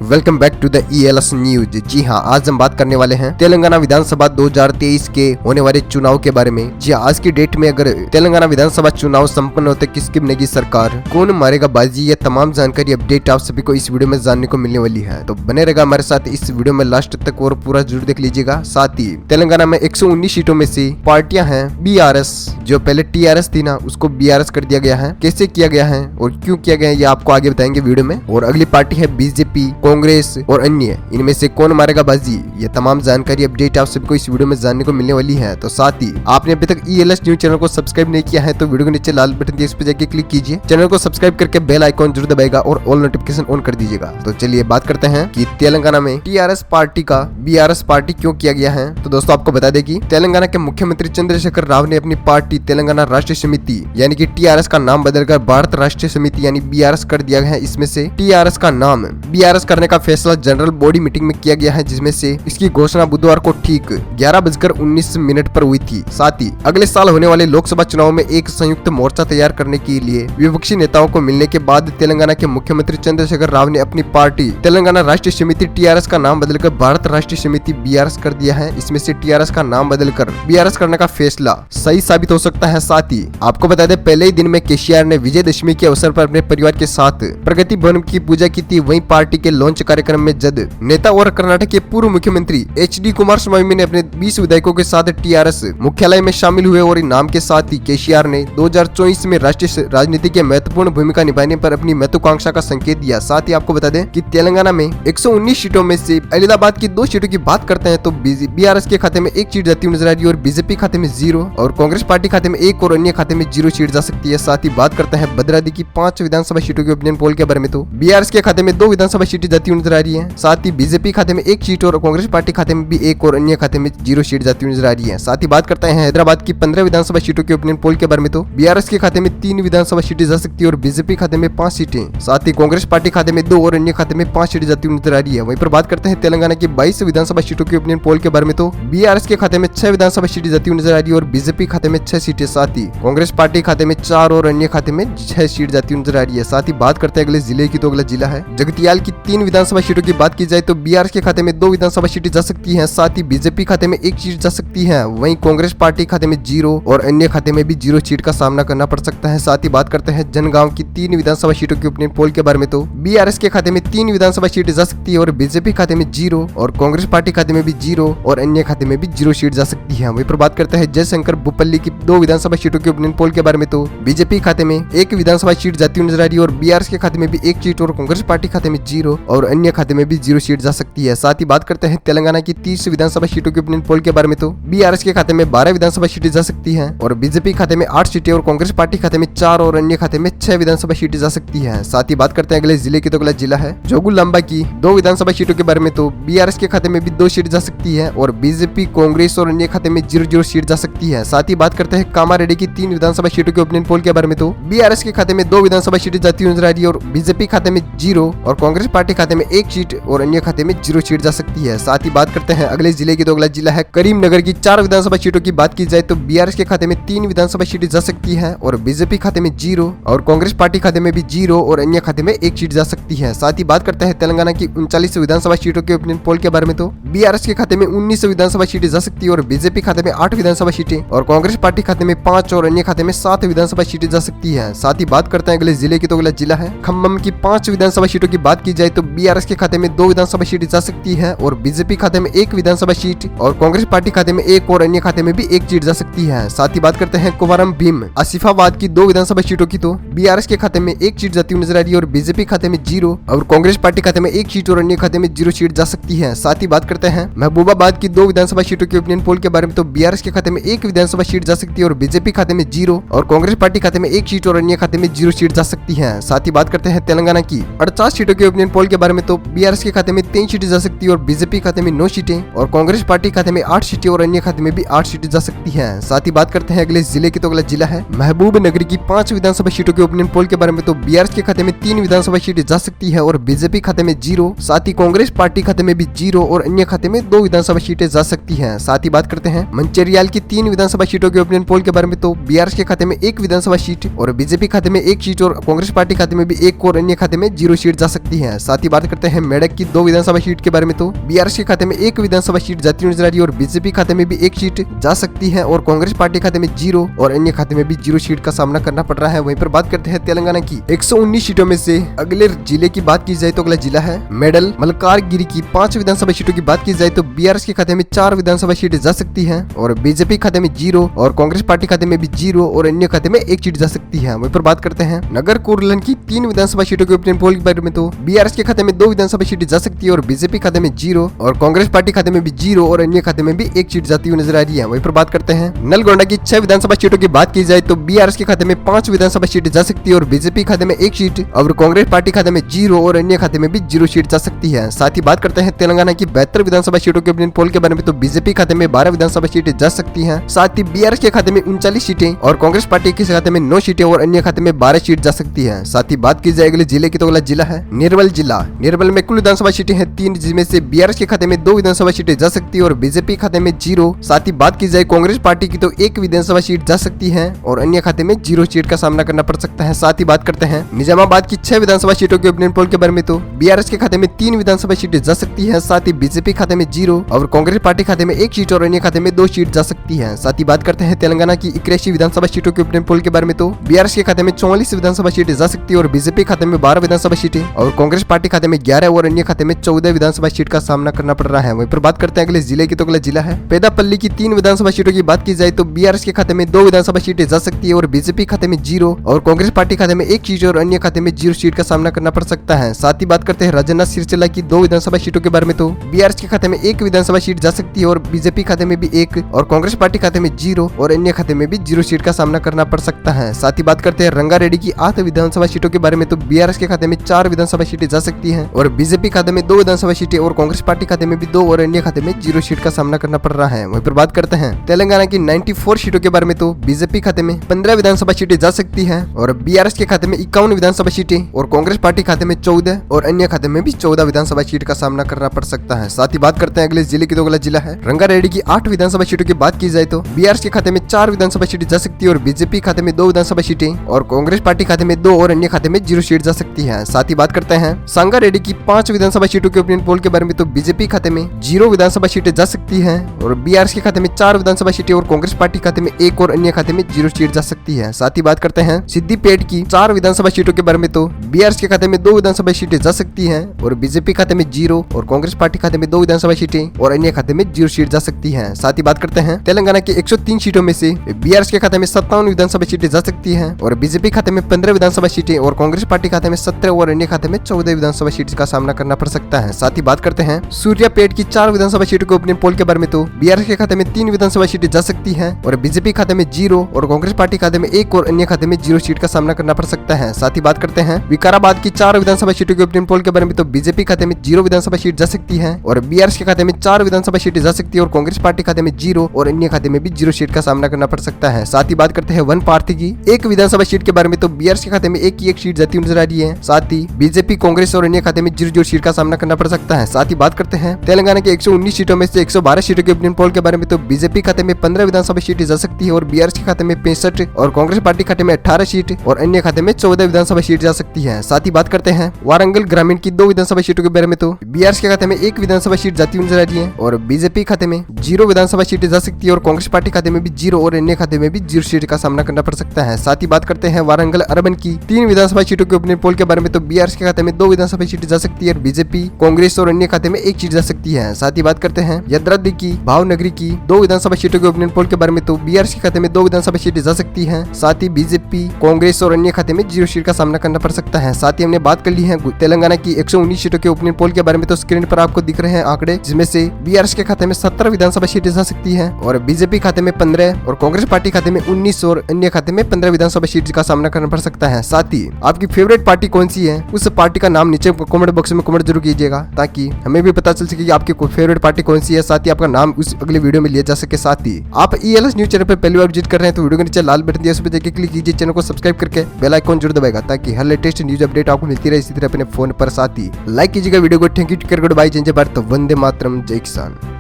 Welcome back to the ELS news. जी हाँ, आज हम बात करने वाले हैं तेलंगाना विधानसभा 2023 के होने वाले चुनाव के बारे में। जी हाँ, आज की डेट में अगर तेलंगाना विधानसभा चुनाव संपन्न होते किसकी बनेगी सरकार, कौन मारेगा बाजी, ये तमाम जानकारी अपडेट आप सभी को इस वीडियो में जानने को मिलने वाली है। तो बने रहेगा हमारे साथ इस वीडियो में लास्ट तक और पूरा जरूर देख लीजिएगा। साथ ही तेलंगाना में 119 सीटों में से पार्टियां हैं BRS, जो पहले TRS थी ना, उसको BRS कर दिया गया है। कैसे किया गया है और क्यों किया गया है ये आपको आगे बताएंगे वीडियो में। और अगली पार्टी है BJP, कांग्रेस और अन्य, इनमें से कौन मारेगा बाजी, ये तमाम जानकारी अपडेट आप सबको इस वीडियो में जानने को मिलने वाली है। तो साथ ही आपने अभी तक ELS न्यूज चैनल को सब्सक्राइब नहीं किया है तो वीडियो के नीचे लाल बटन दिए, इस पर जाके क्लिक कीजिए। चैनल को सब्सक्राइब करके बेल आइकॉन जरूर दबाएगा और ऑल नोटिफिकेशन ऑन कर दीजिएगा। तो चलिए बात करते हैं कि तेलंगाना में TRS पार्टी का BRS पार्टी क्यों किया गया है। तो दोस्तों आपको बता दें कि तेलंगाना के मुख्यमंत्री चंद्रशेखर राव ने अपनी पार्टी तेलंगाना राष्ट्रीय समिति यानी कि TRS का नाम बदलकर भारत राष्ट्रीय समिति यानी BRS कर दिया गया है। इसमें से TRS का नाम BRS करने का फैसला जनरल बॉडी मीटिंग में किया गया है, जिसमें से इसकी घोषणा बुधवार को ठीक 11:19 पर हुई थी। साथ ही अगले साल होने वाले लोकसभा चुनाव में एक संयुक्त मोर्चा तैयार करने के लिए विपक्षी नेताओं को मिलने के बाद तेलंगाना के मुख्यमंत्री चंद्रशेखर राव ने अपनी पार्टी तेलंगाना राष्ट्रीय समिति TRS का नाम बदलकर भारत राष्ट्रीय समिति BRS कर दिया है। इसमें से TRS का नाम बदलकर BRS करने का फैसला सही साबित हो सकता है। साथ ही आपको बता दें, पहले ही दिन में केसीआर ने विजयदशमी के अवसर पर अपने परिवार के साथ प्रगति भवन की पूजा की थी। वहीं पार्टी के लॉन्च कार्यक्रम में जद नेता और कर्नाटक के पूर्व मुख्यमंत्री HD कुमारस्वामी ने अपने 20 विधायकों के साथ TRS मुख्यालय में शामिल हुए और नाम के साथ ही केसीआर ने 2024 में राष्ट्रीय राजनीति के महत्वपूर्ण भूमिका निभाने पर अपनी महत्वाकांक्षा का संकेत दिया। साथ ही आपको बता दें कि तेलंगाना में 119 सीटों में से इलाहाबाद की 2 सीटों की बात करते हैं तो BRS के खाते में 1 सीट जाती हुई नजर आ रही है और BJP खाते में 0 और कांग्रेस पार्टी खाते में 1 और अन्य खाते में 0 सीट जा सकती है। साथ ही बात करते हैं भद्रादी की 5 विधानसभा सीटों के ओपिनियन पोल के बारे में। तो BRS के खाते में 2 विधानसभा सीटें जाती हुई नजर आ रही है। साथ ही BJP खाते में 1 सीट और कांग्रेस पार्टी खाते में भी 1 और अन्य खाते में 0 सीट जाती हुई नजर आ रही है। साथ ही बात करते हैं हैदराबाद की 15 विधानसभा सीटों के ओपिनियन पोल के बारे में। तो BRS के खाते में 3 विधानसभा सीटें जा सकती है और BJP खाते में 5 सीटें, साथ ही कांग्रेस पार्टी खाते में 2 और अन्य खाते में 5 सीटें जाती हुई नजर आ रही है। वहीं पर बात करते हैं तेलंगाना की 22 विधानसभा सीटों के ओपिनियन पोल के बारे में। तो BRS के खाते में 6 विधानसभा सीटें जाती हुई नजर आ रही है और BJP खाते में 6 सीटें, साथ ही कांग्रेस पार्टी खाते में 4 और अन्य खाते में 6 सीट जाती हुई नजर आ रही है। साथ ही बात करते हैं अगले जिले की, तो अगला जिला है जगतियाल की 3 विधानसभा सीटों की बात की जाए तो BRS के खाते में 2 विधानसभा सीटें जा सकती हैं, साथ ही BJP खाते में 1 सीट जा सकती है। वहीं कांग्रेस पार्टी खाते में 0 और अन्य खाते में भी 0 सीट का सामना करना पड़ सकता है। साथ ही बात करते हैं जनगांव की 3 विधानसभा सीटों के ओपिनियन पोल के बारे में। तो BRS के खाते में 3 विधानसभा सीटें जा सकती है और BJP खाते में 0 और कांग्रेस पार्टी खाते में भी 0 और अन्य खाते में भी 0 सीट जा सकती है। वहीं पर बात करते हैं जयशंकर भूपल्ली की 2 विधानसभा सीटों के ओपिनियन पोल के बारे में। तो BJP खाते में 1 विधानसभा सीट जाती हुई नजर आ रही है और BRS के खाते में भी 1 सीट और कांग्रेस पार्टी खाते में 0 और अन्य खाते में भी 0 सीट जा सकती है। साथ ही बात करते हैं तेलंगाना की 30 विधानसभा सीटों के ओपिनियन पोल के बारे में। तो BRS के खाते में 12 विधानसभा सीटें जा सकती हैं और BJP खाते में 8 सीटें और कांग्रेस पार्टी खाते में 4 और अन्य खाते में 6 विधानसभा सीटें जा सकती है। साथ ही बात करते हैं अगले जिले की, तो अगला जिला है जोगुलांबा की 2 विधानसभा सीटों के बारे में। तो BRS के खाते में भी 2 सीट जा सकती है और BJP, कांग्रेस और अन्य खाते में 0 सीट जा सकती है। साथ ही बात करते हैं कामारेड्डी की 3 विधानसभा सीटों के ओपिनियन पोल के बारे में। तो BRS के खाते में 2 विधानसभा सीटें जाती हुई नजर आ रही है और BJP खाते में 0 और कांग्रेस पार्टी खाते में 1 सीट और अन्य खाते में 0 सीट जा सकती है। साथ ही बात करते हैं अगले जिले की, तो अगला जिला है करीमनगर की 4 विधानसभा सीटों की बात की जाए तो BRS के खाते में 3 विधानसभा सीटें जा सकती है और BJP खाते में 0 और कांग्रेस पार्टी खाते में भी 0 और अन्य खाते में 1 सीट जा सकती है। साथ ही बात करते हैं तेलंगाना की 39 विधानसभा सीटों के ओपिनियन पोल के बारे में। तो BRS के खाते में 19 विधानसभा सीटें जा सकती है और BJP खाते में 8 विधानसभा सीटें और कांग्रेस पार्टी खाते में 5 और अन्य खाते में 7 विधानसभा सीटें जा सकती है। साथ ही बात करते हैं अगले जिले की, तो अगला जिला है खम्मम की 5 विधानसभा सीटों की बात की जाए तो BRS के खाते में 2 विधानसभा सीटें जा सकती है और BJP खाते में 1 विधानसभा सीट और कांग्रेस पार्टी खाते में 1 और अन्य खाते में भी 1 सीट जा सकती है। साथ ही बात करते हैं कोवरम भीम आसिफाबाद की 2 विधानसभा सीटों की। तो BRS के खाते में 1 सीट जाती हुई नजर आ रही है और BJP खाते में 0 और कांग्रेस पार्टी खाते में 1 सीट और अन्य खाते में 0 सीट जा सकती है। साथ ही बात करते हैं महबूबाबाद की 2 विधानसभा सीटों के ओपिनियन पोल के बारे में। तो BRS के खाते में 1 विधानसभा सीट जा सकती है और BJP खाते में 0 और कांग्रेस पार्टी खाते में 1 सीट और अन्य खाते में 0 सीट जा सकती है। साथ ही बात करते हैं तेलंगाना की 48 सीटों के ओपिनियन पोल के बारे में। तो BRS के खाते में 3 सीटें जा सकती है और BJP खाते में 9 सीटें और कांग्रेस पार्टी खाते में 8 सीटें और अन्य खाते में भी 8 सीटें जा सकती है। साथ ही बात करते हैं अगले जिले की, तो अगला जिला है महबूब नगर की 5 विधानसभा सीटों के ओपिनियन पोल के बारे में। तो BRS के खाते में 3 विधानसभा सीटें जा सकती है और BJP खाते में 0, साथ ही कांग्रेस पार्टी खाते में भी 0 और अन्य खाते में 2 विधानसभा सीटें जा सकती है। साथ ही बात करते हैं मंचरियाल की 3 विधानसभा सीटों के ओपिनियन पोल के बारे में। तो BRS के खाते में 1 विधानसभा सीट और BJP खाते में 1 सीट और कांग्रेस पार्टी खाते में भी 1 और अन्य खाते में 0 सीट जा सकती है। साथ ही बात करते हैं मेडक की 2 विधानसभा सीट के बारे में। तो बीआरएस के खाते में 1 विधानसभा सीट जाती हुई नजर आ रही है और बीजेपी खाते में भी 1 सीट जा सकती है और कांग्रेस पार्टी खाते में 0 और अन्य खाते में भी 0 सीट का सामना करना पड़ रहा है। वहीं पर बात करते हैं तेलंगाना की 119 सीटों में से अगले जिले की बात की जाए तो अगला जिला है मेडल। मलकानगिरी की 5 विधानसभा सीटों की बात की जाए तो बीआरएस के खाते में 4 विधानसभा सीटें जा सकती है और बीजेपी खाते में 0 और कांग्रेस पार्टी खाते में भी 0 और अन्य खाते में 1 सीट जा सकती है। वहीं पर बात करते हैं नगर कुर्लन की 3 विधानसभा सीटों के ओपिनियन पोल के बारे में। तो बीआरएस के खाते में 2 विधानसभा सीटें जा सकती है और बीजेपी खाते में 0 और कांग्रेस पार्टी खाते में भी 0 और अन्य खाते में भी 1 सीट जाती हुई नजर आ रही है। वहीं पर बात करते हैं नलगोंडा की 6 विधानसभा सीटों की बात की जाए तो बीआरएस के खाते में 5 विधानसभा सीटें जा सकती है और बीजेपी खाते में 1 सीट और कांग्रेस पार्टी खाते में 0 और अन्य खाते में भी 0 सीट जा सकती है। साथ ही बात करते हैं तेलंगाना की 72 विधानसभा सीटों के ओपिनियन पोल के बारे में। तो बीजेपी खाते में 12 विधानसभा सीटें जा सकती है। साथ ही बीआरएस के खाते में 39 सीटें और कांग्रेस पार्टी के खाते में 9 सीटें और अन्य खाते में 12 सीट जा सकती है। साथ ही बात की जाए अगले जिले की तो अगला जिला है निर्मल जिला। निर्मल में कुल विधानसभा सीटें हैं 3 जिसमें से बीआरएस के खाते में 2 विधानसभा सीटें जा सकती है और बीजेपी खाते में 0। साथ ही बात की जाए कांग्रेस पार्टी की तो 1 विधानसभा सीट जा सकती है और अन्य खाते में 0 सीट का सामना करना पड़ सकता है। साथ ही बात करते हैं निजामाबाद की 6 विधानसभा सीटों के ओपिनियन पोल के बारे में। तो बीआरएस के खाते में 3 विधानसभा सीटें जा सकती है। साथ ही बीजेपी खाते में 0 और कांग्रेस पार्टी खाते में 1 सीट और अन्य खाते में 2 सीट जा सकती है। साथ ही बात करते हैं तेलंगाना की 81 विधानसभा सीटों के ओपिनियन पोल के बारे में। तो बीआरएस के खाते में 44 विधानसभा सीटें जा सकती है और बीजेपी खाते में 12 विधानसभा सीटें और कांग्रेस पार्टी खाते में 11 और अन्य खाते में 14 विधानसभा सीट का सामना करना पड़ रहा है। वहीं पर बात करते हैं अगले जिले की तो अगला जिला है पेदापल्ली की 3 विधानसभा सीटों की बात की जाए तो बीआरएस के खाते में 2 विधानसभा सीटें जा सकती है और बीजेपी खाते में 0 और कांग्रेस पार्टी खाते में 1 सीट और अन्य खाते में 0 सीट का सामना करना पड़ सकता है। साथ ही बात करते हैं राजन्ना सिरसिला की 2 विधानसभा सीटों के बारे में। तो बीआरएस के खाते में 1 विधानसभा सीट जा सकती है और बीजेपी खाते में भी 1 और कांग्रेस पार्टी खाते में 0 और अन्य खाते में भी 0 सीट का सामना करना पड़ सकता है। साथ ही बात करते हैं रंगारेड्डी की 8 विधानसभा सीटों के बारे में। तो बीआरएस के खाते में 4 विधानसभा सीटें जा सकती है और बीजेपी खाते में 2 विधानसभा सीटें और कांग्रेस पार्टी खाते में भी 2 और अन्य खाते में 0 सीट का सामना करना पड़ रहा है। वहीं पर बात करते हैं तेलंगाना की 94 सीटों के बारे में। तो बीजेपी खाते में 15 विधानसभा सीटें जा सकती है और बीआरएस के खाते में 51 विधानसभा सीटें और कांग्रेस पार्टी खाते में 14 और अन्य खाते में भी 14 विधानसभा सीट का सामना करना पड़ सकता है। साथ ही बात करते हैं अगले जिले की तो अगला जिला है रंगारेड्डी की 8 विधानसभा सीटों की बात की जाए तो बीआरएस के खाते में 4 विधानसभा सीटें जा सकती है और बीजेपी खाते में 2 विधानसभा सीटें और कांग्रेस पार्टी खाते में 2 और अन्य खाते में 0 सीट जा सकती है। साथ ही बात करते हैं संगारेड्डी की 5 विधानसभा सीटों के ओपिनियन पोल के बारे में। तो बीजेपी खाते में 0 विधानसभा सीटें जा सकती है और बीआरएस के खाते में 4 विधानसभा सीटें और कांग्रेस पार्टी खाते में 1 और अन्य खाते में 0 सीट जा सकती है। साथ ही बात करते हैं सिद्दीपेट की 4 विधानसभा सीटों के बारे में। तो बीआरएस के खाते में 2 विधानसभा सीटें जा सकती है और बीजेपी खाते में 0 और कांग्रेस पार्टी खाते में 2 विधानसभा सीटें और अन्य खाते में 0 सीट जा सकती है। साथ ही बात करते हैं तेलंगाना की 103 सीटों में से बीआरएस के खाते में 57 विधानसभा सीटें जा सकती है और बीजेपी खाते में 15 विधानसभा सीटें और कांग्रेस पार्टी खाते में 17 और अन्य खाते में 14 विधानसभा सीट का सामना करना पड़ सकता है। साथ ही बात करते हैं सूर्यापेट की 4 विधानसभा सीटों के ओपिनियन पोल के बारे में। तो बीआरएस के खाते में 3 विधानसभा सीटें जा सकती है और बीजेपी खाते में 0 और कांग्रेस पार्टी खाते में 1 और अन्य खाते में 0 सीट का सामना करना पड़ सकता है। साथ ही बात करते हैं विकाराबाद की 4 विधानसभा सीटों के ओपिनियन पोल के बारे में। तो बीजेपी खाते में 0 विधानसभा सीट जा सकती है और बीआरएस के खाते में 4 विधानसभा सीटें जा सकती है और कांग्रेस पार्टी खाते में 0 और अन्य खाते में भी 0 सीट का सामना करना पड़ सकता है। साथ ही बात करते हैं वन पार्थी की 1 विधानसभा सीट के बारे में। तो बीआरएस के खाते में 1 की 1 सीट जाती हुई नजर आ रही है। साथ ही बीजेपी कांग्रेस और अन्य खाते में 0 सीट का सामना करना पड़ सकता है। साथ ही बात करते हैं तेलंगाना के 119 सीटों में से 112 सीटों के ओपिनियन पोल के बारे में। तो बीजेपी खाते में 15 विधानसभा सीटें जा सकती है और बीआरएस के खाते में 65 और कांग्रेस पार्टी खाते में 18 सीट और अन्य खाते में 14 विधानसभा सीट जा सकती है। साथ ही बात करते हैं वारंगल ग्रामीण की 2 विधानसभा सीटों के बारे में। तो बीआरएस के खाते में 1 विधानसभा सीट जाती हुई नजर आ रही है और बीजेपी खाते में 0 विधानसभा सीटें जा सकती है और कांग्रेस पार्टी खाते में भी 0 और अन्य खाते में भी 0 सीट का सामना करना पड़ सकता है। साथ ही बात करते हैं वारंगल अर्बन की 3 विधानसभा सीटों के ओपिनियन पोल के बारे में। तो बीआरएस के खाते में 2 विधानसभा सीटें जा सकती है और बीजेपी कांग्रेस और अन्य खाते में 1 सीट जा सकती है। साथ ही बात करते हैं यद्राद्री की भावनगरी की 2 विधानसभा सीटों के ओपिनियन पोल के बारे में। तो बीआरएस के खाते में 2 विधानसभा सीटें जा सकती है। साथ ही बीजेपी कांग्रेस और अन्य खाते में 0 सीट का सामना करना पड़ सकता है। साथ ही हमने बात कर ली है तेलंगाना की 119 सीटों के ओपिनियन पोल के बारे में। तो स्क्रीन पर आपको दिख रहे हैं आंकड़े, जिसमें से बीआरएस के खाते में 17 विधानसभा सीटें जा सकती है और बीजेपी खाते में 15 और कांग्रेस पार्टी खाते में 19 और अन्य खाते में 15 विधानसभा सीट का सामना करना पड़ सकता है। साथ ही आपकी फेवरेट पार्टी कौन सी है, उस पार्टी का नाम नीचे कमेंट बॉक्स में कमेंट जरूर कीजिएगा, ताकि हमें भी पता चल सके कि आपकी फेवरेट पार्टी कौन सी है। साथ ही आपका नाम उस अगले वीडियो में लिया जा सके। साथ ही आप ELS न्यूज चैनल पर पहली बार विजिट कर रहे हैं तो वीडियो के नीचे लाल बटन दिया, उस पर जाकर क्लिक कीजिए, चैनल को सब्सक्राइब करके बेल आइकन जरूर दबाएगा, ताकि हर लेटेस्ट न्यूज अपडेट आपको मिलती रहे इसी तरह अपने फोन पर। साथ ही लाइक कीजिएगा वीडियो को। थैंक यू, गुड बाय, जय भारत, वंदे मातरम, जय किसान।